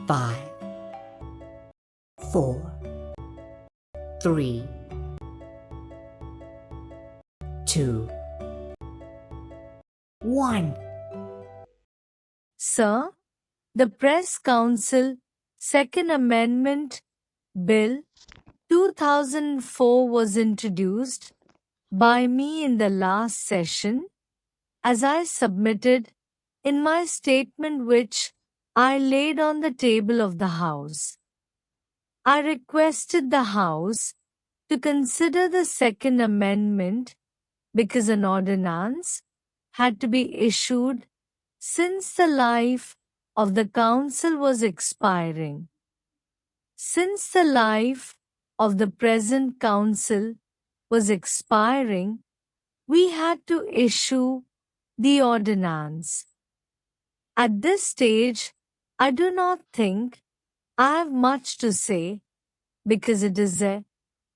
5, 4, 3, 2, 1. Sir, the Press Council Second Amendment Bill 2004 was introduced by me in the last session, as I submitted in my statement which I laid on the table of the House. I requested the House to consider the Second Amendment because an ordinance had to be issued since the life of the Council was expiring. Since the life of the present Council was expiring, we had to issue the ordinance. At this stage, I do not think I have much to say because it is a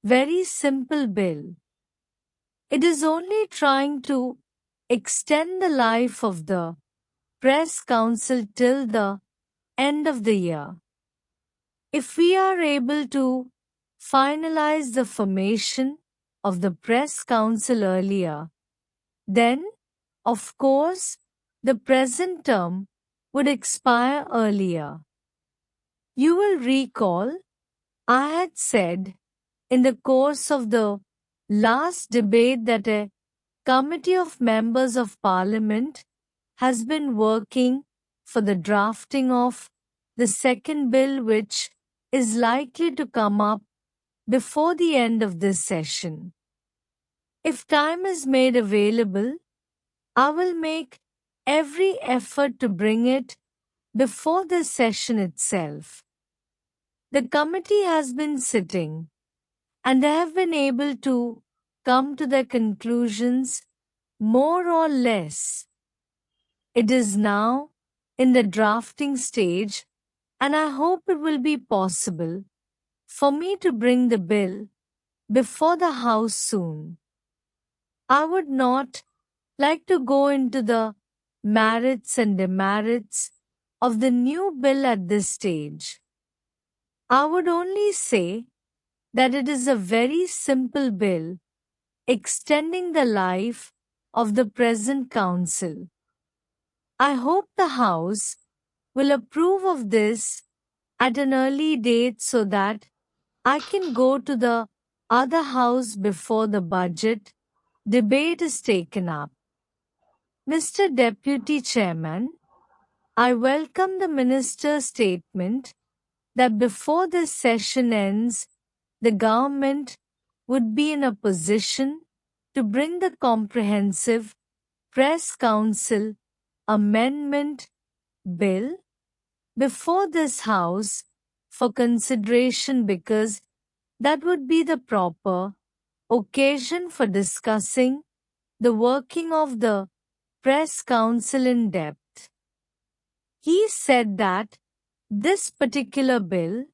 very simple bill. It is only trying to extend the life of the Press Council till the end of the year. If we are able to finalize the formation of the Press Council earlier, then, of course, the present term would expire earlier. You will recall I had said in the course of the last debate that a committee of members of Parliament has been working for the drafting of the second bill which is likely to come up before the end of this session. If time is made available, I will make every effort to bring it before the session itself. The committee has been sitting and they have been able to come to their conclusions more or less. It is now in the drafting stage and I hope it will be possible for me to bring the bill before the House soon. I would not like to go into the merits and demerits of the new bill at this stage. I would only say that it is a very simple bill extending the life of the present Council. I hope the House will approve of this at an early date so that I can go to the other House before the budget debate is taken up. Mr. Deputy Chairman, I welcome the Minister's statement that before this session ends, the government would be in a position to bring the comprehensive Press Council Amendment Bill before this House for consideration because that would be the proper occasion for discussing the working of the Press Council in depth. He said that this particular bill,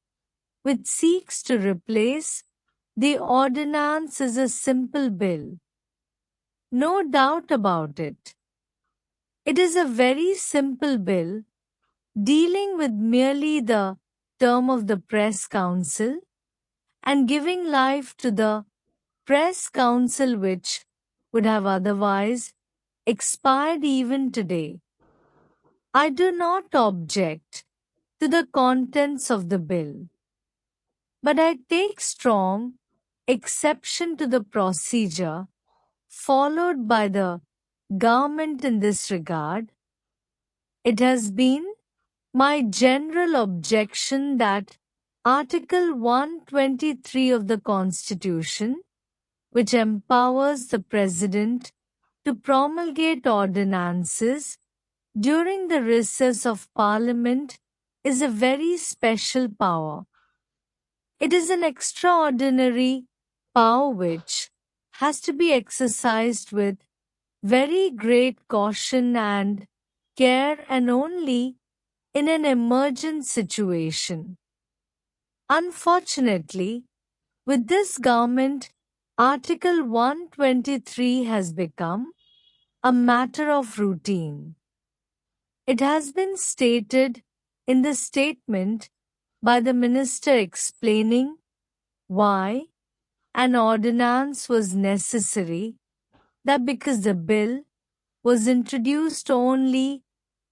which seeks to replace the ordinance, is a simple bill. No doubt about it. It is a very simple bill dealing with merely the term of the Press Council and giving life to the Press Council which would have otherwise expired even today. I do not object to the contents of the bill, but I take strong exception to the procedure followed by the government in this regard. It has been my general objection that Article 123 of the Constitution, which empowers the President to promulgate ordinances during the recess of Parliament, is a very special power. It is an extraordinary power which has to be exercised with very great caution and care and only in an emergent situation. Unfortunately, with this government, Article 123 has become a matter of routine. It has been stated in the statement by the minister explaining why an ordinance was necessary, that because the bill was introduced only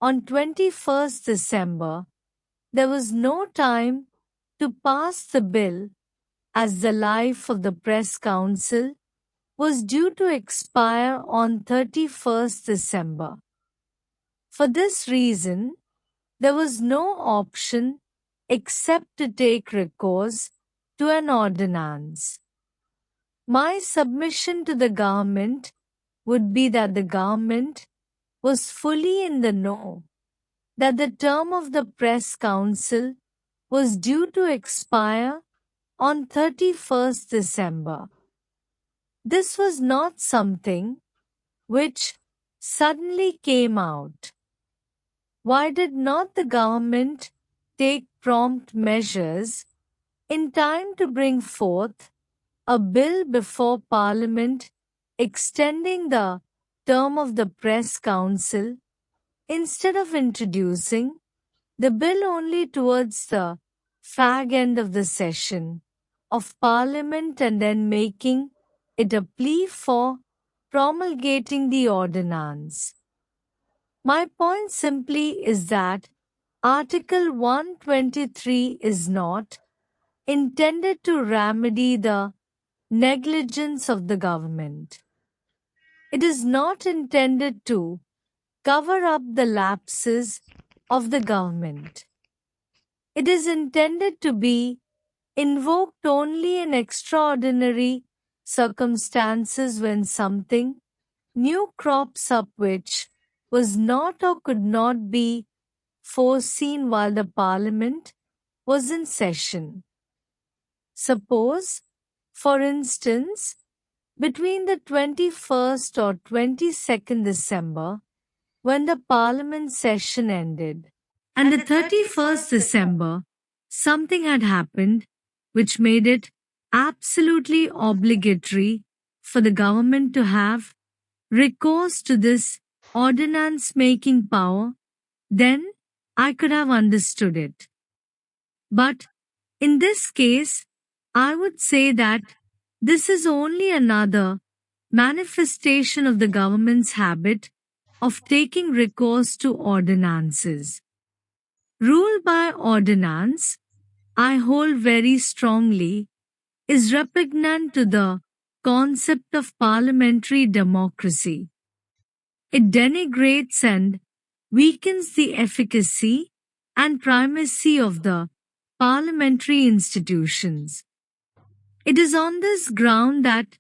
on 21st December, there was no time to pass the bill as the life of the Press Council was due to expire on 31st December. For this reason, there was no option except to take recourse to an ordinance. My submission to the government would be that the government was fully in the know that the term of the Press Council was due to expire on 31st December. This was not something which suddenly came out. Why did not the government take prompt measures in time to bring forth a bill before Parliament extending the term of the Press Council instead of introducing the bill only towards the fag end of the session of Parliament and then making it a plea for promulgating the ordinance? My point simply is that Article 123 is not intended to remedy the negligence of the government. It is not intended to cover up the lapses of the government. It is intended to be invoked only in extraordinary circumstances when something new crops up which was not or could not be foreseen while the Parliament was in session. Suppose, for instance, between the 21st or 22nd December, when the Parliament session ended, and the 31st December, something had happened which made it absolutely obligatory for the government to have recourse to this ordinance-making power, then I could have understood it. But in this case, I would say that this is only another manifestation of the government's habit of taking recourse to ordinances. Rule by ordinance, I hold very strongly, is repugnant to the concept of parliamentary democracy. It denigrates and weakens the efficacy and primacy of the parliamentary institutions. It is on this ground that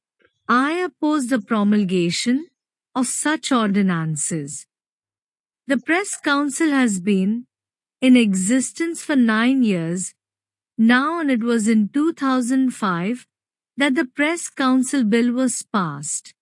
I oppose the promulgation of such ordinances. The Press Council has been in existence for 9 years now, and it was in 2005 that the Press Council Bill was passed.